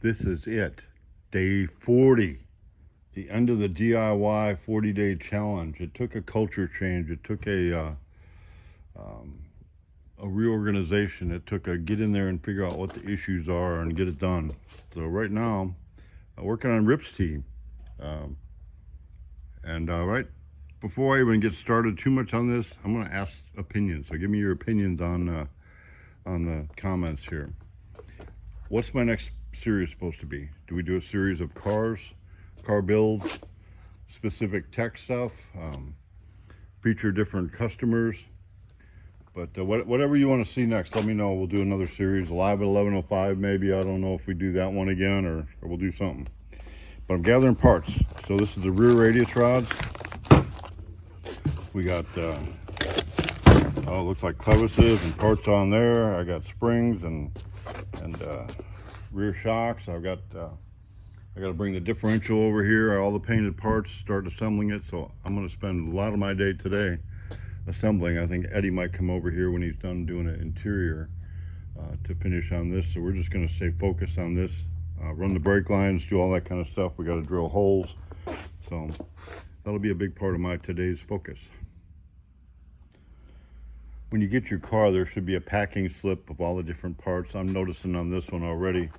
This is it. Day 40. The end of the DIY 40-day challenge. It took a culture change. It took a reorganization. It took a get in there and figure out what the issues are and get it done. So right now, I'm working on Rip's team. Right before I even get started too much on this, I'm going to ask opinions. So give me your opinions on the comments here. What's my next series supposed to be? Do we do a series of car builds, specific tech stuff, feature different customers? But whatever you want to see next, let me know. We'll do another series live at 11:05 maybe. I don't know if we do that one again or we'll do something. But I'm gathering parts. So this is the rear radius rods. We got it looks like clevises and parts on there. I got springs and rear shocks. I got to bring the differential over here, all the painted parts, start assembling it. So I'm going to spend a lot of my day today assembling. I think Eddie might come over here when he's done doing an interior to finish on this. So we're just going to stay focused on this, run the brake lines, do all that kind of stuff. We got to drill holes. So that'll be a big part of my today's focus. When you get your car, there should be a packing slip of all the different parts. I'm noticing on this one already.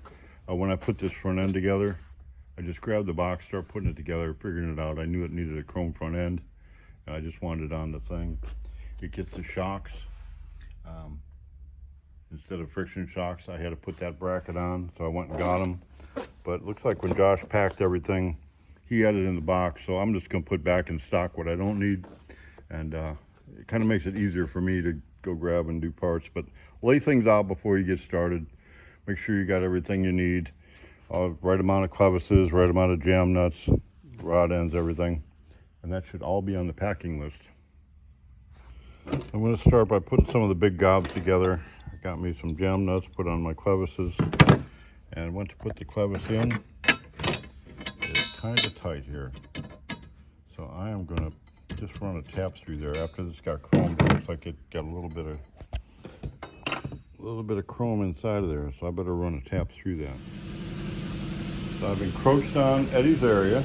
When I put this front end together, I just grabbed the box, start putting it together, figuring it out. I knew it needed a chrome front end. I just wanted it on the thing. It gets the shocks. Instead of friction shocks, I had to put that bracket on, so I went and got them. But it looks like when Josh packed everything, he had it in the box, so I'm just gonna put back in stock what I don't need. And it kind of makes it easier for me to go grab and do parts. But lay things out before you get started. Make sure you got everything you need. Right amount of clevises, right amount of jam nuts, rod ends, everything. And that should all be on the packing list. I'm going to start by putting some of the big gobs together. I got me some jam nuts, put on my clevises, and went to put the clevis in. It's kind of tight here. So I am going to just run a tap through there. After this got chromed, it looks like it got a little bit of chrome inside of there, so I better run a tap through that. So I've encroached on Eddie's area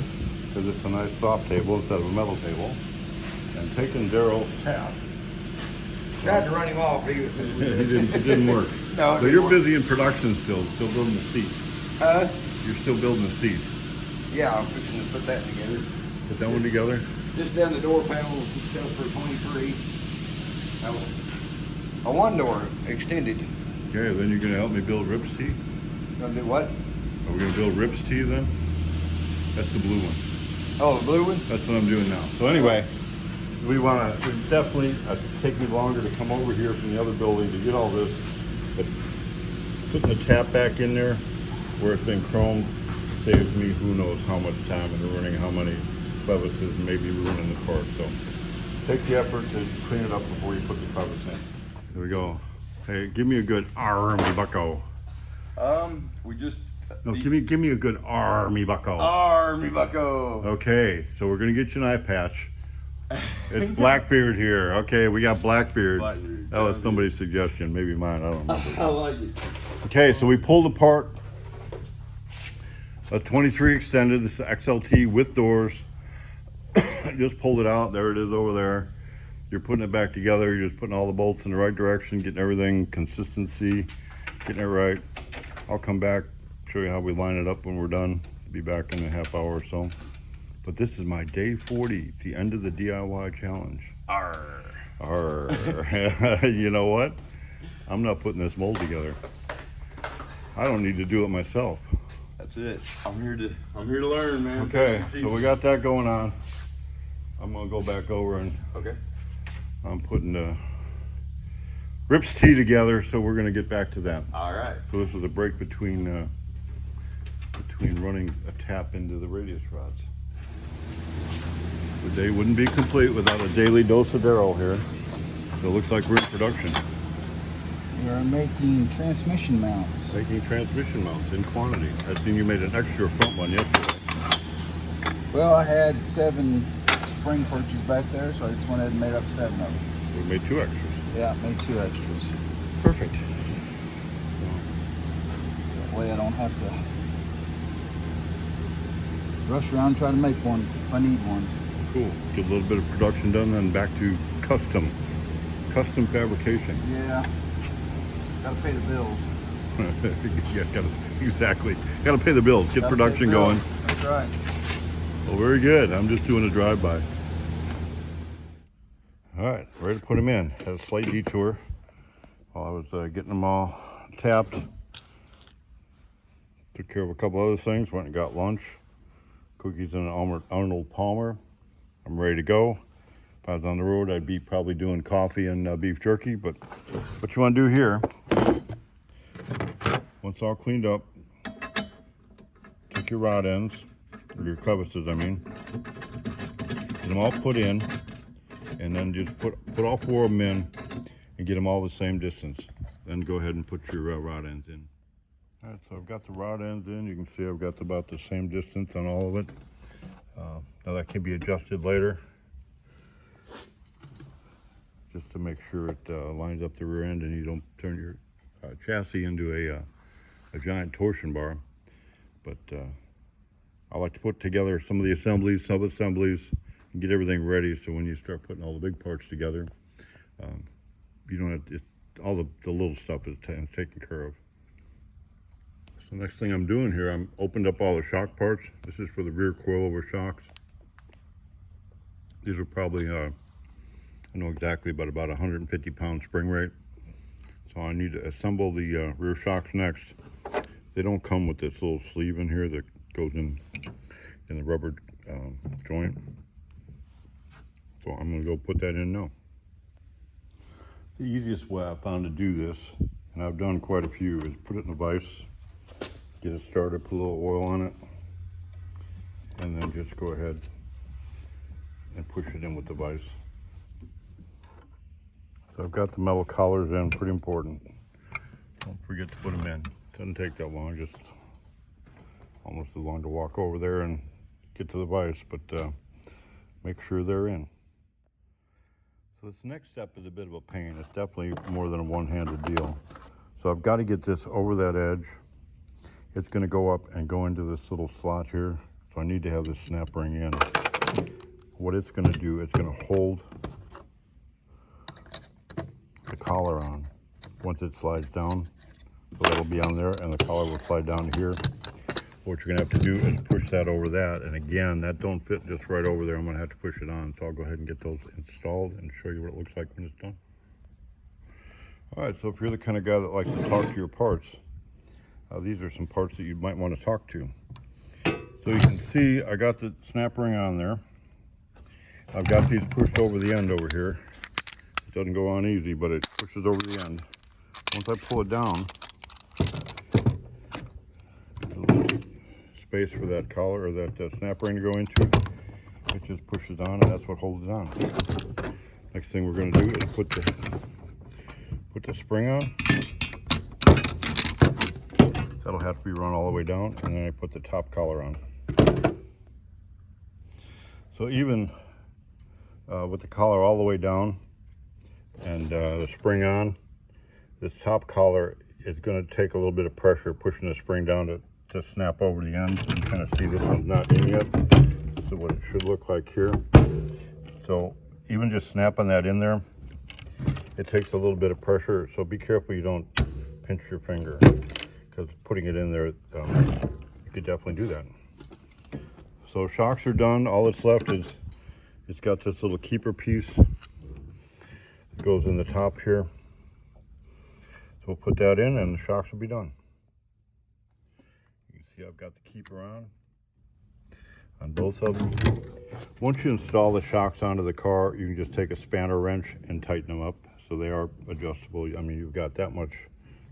because it's a nice soft table instead of a metal table, and taken Daryl's tap. Tried to run him off. It didn't work. No, so you're busy in production still building the seat. You're still building the seat. Yeah, I'm fixing to put that together. Put that one together? Just down the door panels and stuff for 23. A one door extended. Okay, then you're going to help me build Rip's tee? Gonna do what? Are we going to build Rip's tee then? That's the blue one. Oh, the blue one? That's what I'm doing now. So anyway, we want to definitely take me longer to come over here from the other building to get all this. But putting the tap back in there where it's been chromed saves me who knows how much time and ruining how many clevises and maybe ruining the part. So take the effort to clean it up before you put the clevis in. Here we go. Hey, give me a good army bucko. We just... No, give me a good army bucko. Army bucko. Okay, so we're gonna get you an eye patch. It's Blackbeard here. Okay, we got Blackbeard. That was somebody's suggestion, maybe mine, I don't remember. I like it. Okay, so we pulled apart a 23 extended, this is XLT with doors. Just pulled it out, there it is over there. You're putting it back together, you're just putting all the bolts in the right direction, getting everything consistency, getting it right. I'll come back, show you how we line it up when we're done. Be back in a half hour or so. But this is my day 40, the end of the DIY challenge. Arr. Arr. You know what? I'm not putting this mold together. I don't need to do it myself. That's it. I'm here to learn, man. Okay, so we got that going on. I'm gonna go back over and I'm putting the Rip's tee together, so we're gonna get back to that. All right. So this was a break between running a tap into the radius rods. The day wouldn't be complete without a daily dose of Daryl here. So it looks like we're in production. We are making transmission mounts. Making transmission mounts in quantity. I seen you made an extra front one yesterday. Well, I had 7 spring perches back there, so I just went ahead and made up 7 of them. We made 2 extras. Yeah, made 2 extras. Perfect. That way I don't have to rush around and try to make one if I need one. Cool. Get a little bit of production done, then back to custom fabrication. Yeah. Gotta pay the bills. Yeah, exactly. Gotta pay the bills. Get Gotta pay production the bills. going. That's right. Well, very good. I'm just doing a drive-by. All right, ready to put them in. Had a slight detour while I was getting them all tapped. Took care of a couple other things. Went and got lunch. Cookies and an Arnold Palmer. I'm ready to go. If I was on the road, I'd be probably doing coffee and beef jerky. But what you want to do here, once all cleaned up, take your rod ends, or your clevises, I mean, get them all put in, and then just put all 4 of them in and get them all the same distance. Then go ahead and put your rod ends in. All right, so I've got the rod ends in. You can see I've got about the same distance on all of it. Now that can be adjusted later, just to make sure it lines up the rear end and you don't turn your chassis into a giant torsion bar. But I like to put together some of the assemblies, sub-assemblies, and get everything ready, so when you start putting all the big parts together, you don't have all the little stuff is taken care of. So next thing I'm doing here, I'm opened up all the shock parts. This is for the rear coilover shocks. These are probably I know exactly, but about 150 pound spring rate. So I need to assemble the rear shocks next. They don't come with this little sleeve in here that goes in the rubber joint. So I'm gonna go put that in now. The easiest way I found to do this, and I've done quite a few, is put it in a vise, get it started, put a little oil on it, and then just go ahead and push it in with the vise. So I've got the metal collars in, pretty important. Don't forget to put them in. Doesn't take that long, just almost as long to walk over there and get to the vise, but make sure they're in. So this next step is a bit of a pain. It's definitely more than a one-handed deal. So I've got to get this over that edge. It's going to go up and go into this little slot here. So I need to have this snap ring in. What it's going to do, it's going to hold the collar on once it slides down. So that'll be on there, and the collar will slide down here. What you're gonna have to do is push that over that, and again, that don't fit just right over there. I'm gonna have to push it on, so I'll go ahead and get those installed and show you what it looks like when it's done. All right, so if you're the kind of guy that likes to talk to your parts, these are some parts that you might want to talk to. So you can see I got the snap ring on there. I've got these pushed over the end over here. It doesn't go on easy, but it pushes over the end. Once I pull it down, there's a little space for that collar or that snap ring to go into. It just pushes on, and that's what holds it on. Next thing we're going to do is put the spring on. That'll have to be run all the way down, and then I put the top collar on. So even with the collar all the way down and the spring on, this top collar is going to take a little bit of pressure pushing the spring down to snap over the end. So you kind of see this one's not in yet. This is what it should look like here. So even just snapping that in there, it takes a little bit of pressure. So be careful you don't pinch your finger, because putting it in there, you could definitely do that. So shocks are done. All that's left is it's got this little keeper piece that goes in the top here. So we'll put that in and the shocks will be done. You can see I've got the keeper on both of them. Once you install the shocks onto the car, you can just take a spanner wrench and tighten them up. So they are adjustable. I mean, you've got that much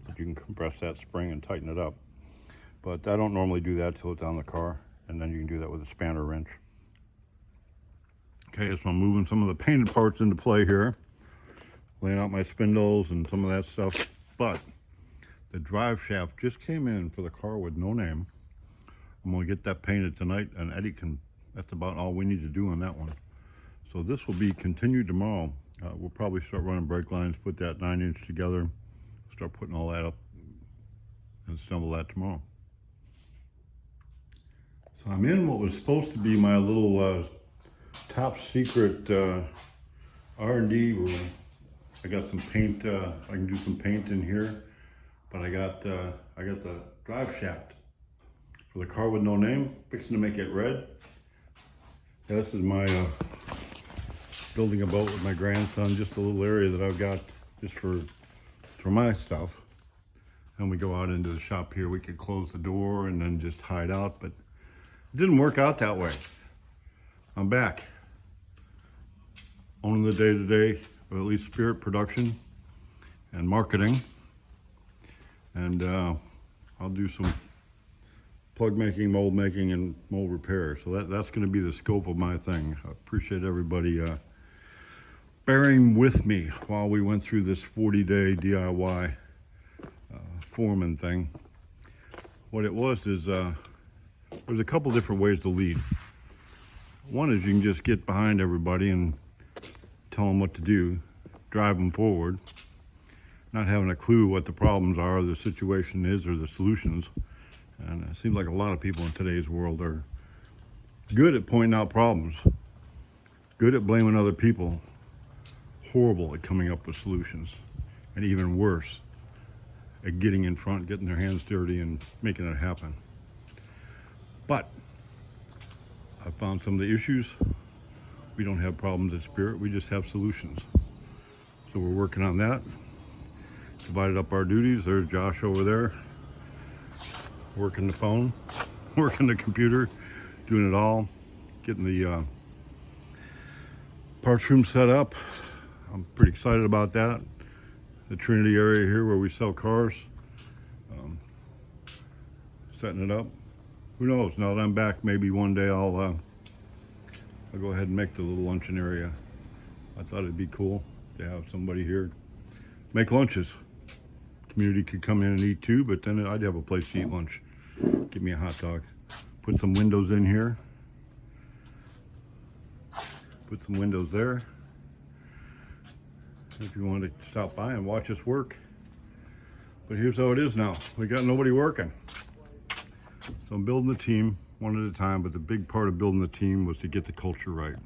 that you can compress that spring and tighten it up. But I don't normally do that till it's on the car, and then you can do that with a spanner wrench. Okay, so I'm moving some of the painted parts into play here, laying out my spindles and some of that stuff. But the drive shaft just came in for the car with no name. I'm gonna get that painted tonight, and Eddie that's about all we need to do on that one. So this will be continued tomorrow. We'll probably start running brake lines, put that 9-inch together, start putting all that up and assemble that tomorrow. So I'm in what was supposed to be my little top secret R&D room. I got some paint, I can do some paint in here, but I got the drive shaft for the car with no name, fixing to make it red. This is my building a boat with my grandson, just a little area that I've got just for my stuff. And we go out into the shop here, we could close the door and then just hide out, but it didn't work out that way. I'm back. Owning the day-to-day, or at least Spirit production and marketing. And I'll do some plug making, mold making, and mold repair. So that's gonna be the scope of my thing. I appreciate everybody bearing with me while we went through this 40-day DIY foreman thing. What it was is, there's a couple different ways to lead. One is you can just get behind everybody and tell them what to do, drive them forward, not having a clue what the problems are, the situation is, or the solutions. And it seems like a lot of people in today's world are good at pointing out problems, good at blaming other people, horrible at coming up with solutions, and even worse at getting in front, getting their hands dirty and making it happen. But I found some of the issues. We don't have problems at Spirit, we just have solutions. So we're working on that. Divided up our duties. There's Josh over there, working the phone, working the computer, doing it all, getting the parts room set up. I'm pretty excited about that. The Trinity area here where we sell cars, setting it up. Who knows, now that I'm back, maybe one day I'll go ahead and make the little luncheon area. I thought it'd be cool to have somebody here make lunches. Community could come in and eat too, but then I'd have a place to eat lunch. Give me a hot dog. Put some windows in here. Put some windows there. If you want to stop by and watch us work. But here's how it is now. We got nobody working. So I'm building the team one at a time, but the big part of building the team was to get the culture right.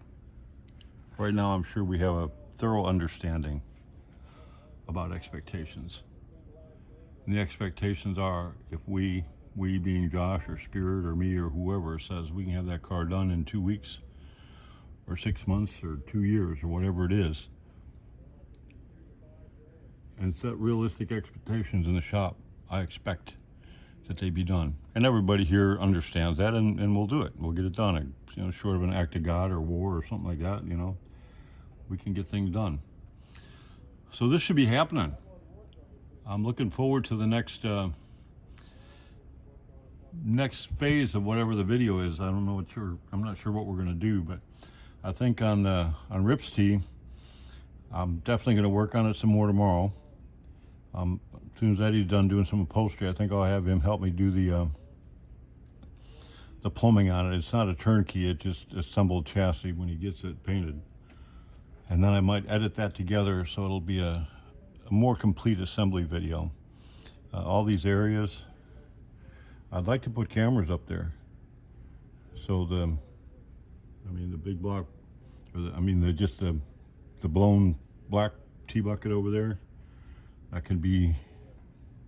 Right now, I'm sure we have a thorough understanding about expectations. And the expectations are, if we being Josh or Spirit or me or whoever says we can have that car done in 2 weeks or 6 months or 2 years or whatever it is, and set realistic expectations in the shop, I expect that they be done. And everybody here understands that, and we'll do it. We'll get it done. You know, short of an act of God or war or something like that, you know, we can get things done. So this should be happening. I'm looking forward to the next phase of whatever the video is. I don't know I'm not sure what we're gonna do, but I think on Rip's Tee, I'm definitely gonna work on it some more tomorrow. As soon as Eddie's done doing some upholstery, I think I'll have him help me do the plumbing on it. It's not a turnkey, it's just assembled chassis when he gets it painted. And then I might edit that together so it'll be a more complete assembly video. All these areas, I'd like to put cameras up there. So the big block, or just the blown black T-bucket over there, that can be,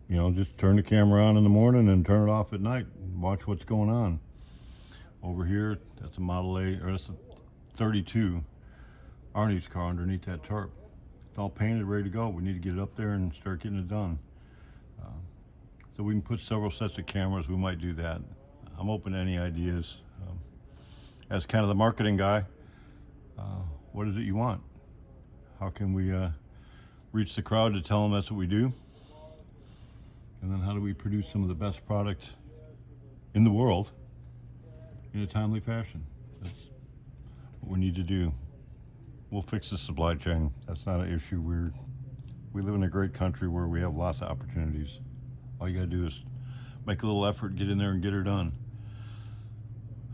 you know, just turn the camera on in the morning and turn it off at night and watch what's going on. Over here, that's a Model A, or that's a 32, Arnie's car underneath that tarp. It's all painted, ready to go. We need to get it up there and start getting it done. So we can put several sets of cameras. We might do that. I'm open to any ideas. As kind of the marketing guy, what is it you want? How can we reach the crowd to tell them that's what we do? And then how do we produce some of the best product in the world in a timely fashion? That's what we need to do. We'll fix the supply chain. That's not an issue. We live in a great country where we have lots of opportunities. All you gotta do is make a little effort, get in there and get her done.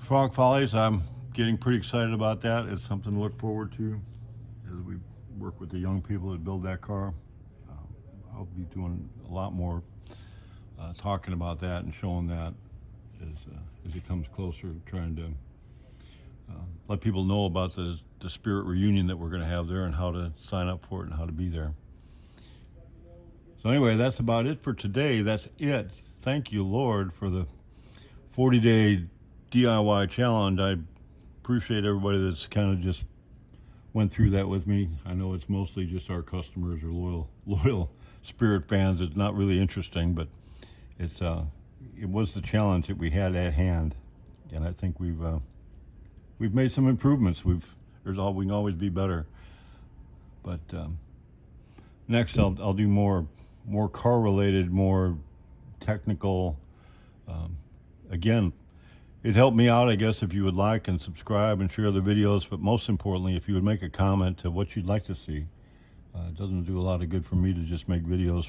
Frog Follies, I'm getting pretty excited about that. It's something to look forward to as we work with the young people that build that car. I'll be doing a lot more talking about that and showing that as it comes closer, trying to let people know about the Spirit reunion that we're going to have there and how to sign up for it and how to be there. So anyway, that's about it for today. That's it. Thank you, Lord, for the 40-day DIY challenge. I appreciate everybody that's kind of just went through that with me. I know it's mostly just our customers or loyal Spirit fans. It's not really interesting, but it was the challenge that we had at hand, and I think we've made some improvements. We can always be better. But next, I'll do more car related, more technical. Again, it helped me out, I guess, if you would like and subscribe and share the videos, but most importantly, if you would make a comment to what you'd like to see. It doesn't do a lot of good for me to just make videos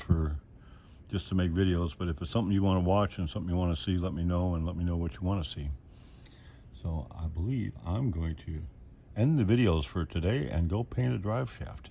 to make videos, but if it's something you want to watch and something you want to see, let me know, and let me know what you want to see. So I believe I'm going to end the videos for today and go paint a drive shaft.